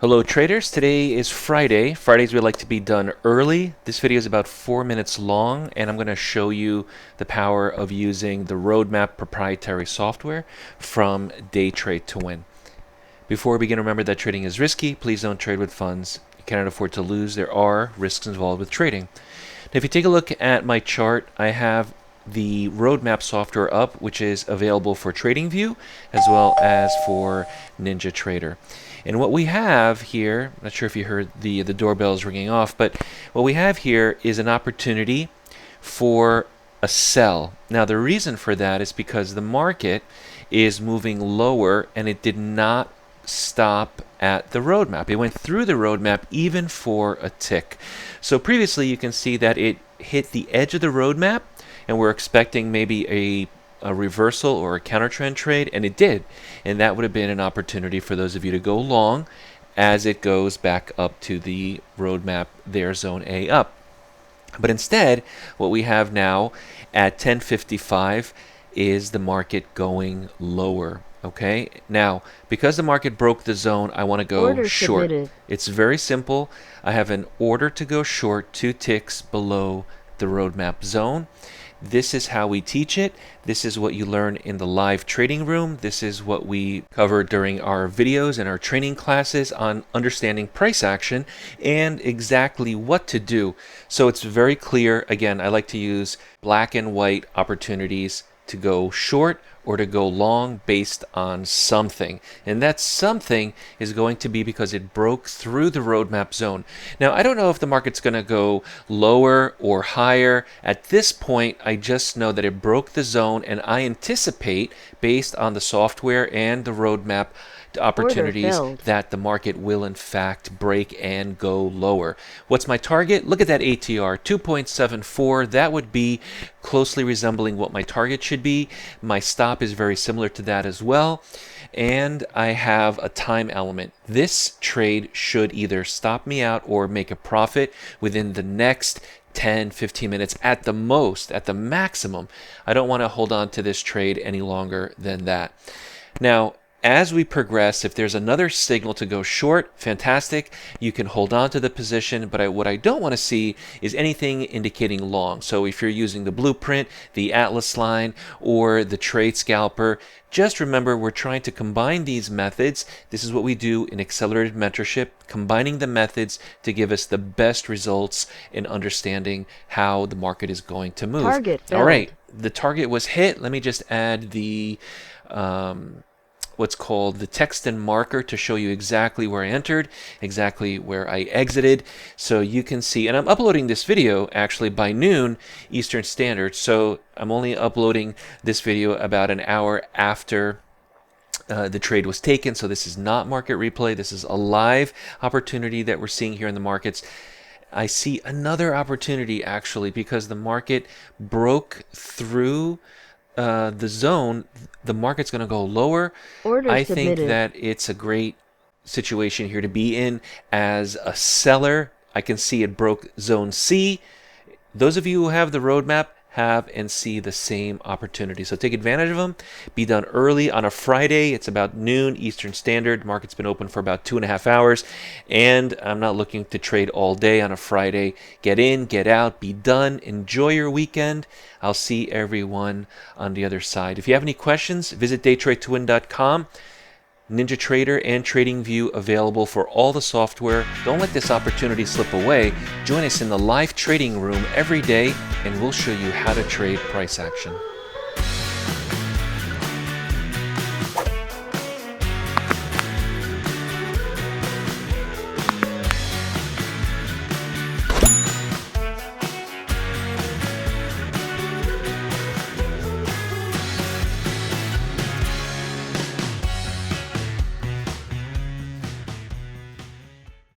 Hello traders, today is Friday. Fridays we like to be done early. This video is about 4 minutes long and I'm going to show you the power of using the Roadmap proprietary software from Day Trade to Win. Before we begin, remember that trading is risky. Please don't trade with funds you cannot afford to lose. There are risks involved with trading. Now, if you take a look at my chart, I have the Roadmap software up, which is available for TradingView as well as for NinjaTrader. And what we have here, I'm not sure if you heard the doorbells ringing off, but what we have here is an opportunity for a sell. Now the reason for that is because the market is moving lower and it did not stop at the roadmap. It went through the roadmap even for a tick. So previously you can see that it hit the edge of the roadmap and we're expecting maybe a reversal or a counter trend trade, and it did, and that would have been an opportunity for those of you to go long as it goes back up to the roadmap there, zone A up. But instead what we have now at 10:55 is the market going lower. Okay, now because the market broke the zone, I want to go Order short. submitted. It's very simple. I have an order to go short 2 ticks below the roadmap zone. This is how we teach it. This is what you learn in the live trading room. This is what we cover during our videos and our training classes on understanding price action and exactly what to do. So it's very clear. Again, I like to use black and white opportunities to go short or to go long based on something. And that something is going to be because it broke through the roadmap zone. Now, I don't know if the market's going to go lower or higher. At this point, I just know that it broke the zone, and I anticipate, based on the software and the roadmap, opportunities that the market will in fact break and go lower. What's my target? Look at that ATR, 2.74. That would be closely resembling what my target should be. My stop is very similar to that as well. And I have a time element. This trade should either stop me out or make a profit within the next 10, 15 minutes at the most, at the maximum. I don't want to hold on to this trade any longer than that. Now, as we progress, if there's another signal to go short, fantastic. You can hold on to the position, but what I don't want to see is anything indicating long. So if you're using the blueprint, the Atlas line, or the trade scalper, just remember we're trying to combine these methods. This is what we do in accelerated mentorship, combining the methods to give us the best results in understanding how the market is going to move. Target All right, the target was hit. Let me just add the what's called the text and marker to show you exactly where I entered, exactly where I exited, so you can see. And I'm uploading this video actually by noon Eastern Standard, so I'm only uploading this video about an hour after the trade was taken. So this is not market replay. This is a live opportunity that we're seeing here in the markets. I see another opportunity actually because the market broke through the zone. The market's going to go lower. I think that it's a great situation here to be in as a seller. I can see it broke zone C. Those of you who have the roadmap have and see the same opportunity. So take advantage of them. Be done early on a Friday. It's about noon Eastern Standard. Market's been open for about 2.5 hours. And I'm not looking to trade all day on a Friday. Get in, get out, be done. Enjoy your weekend. I'll see everyone on the other side. If you have any questions, visit daytradetowin.com. NinjaTrader and TradingView available for all the software. Don't let this opportunity slip away. Join us in the live trading room every day and we'll show you how to trade price action.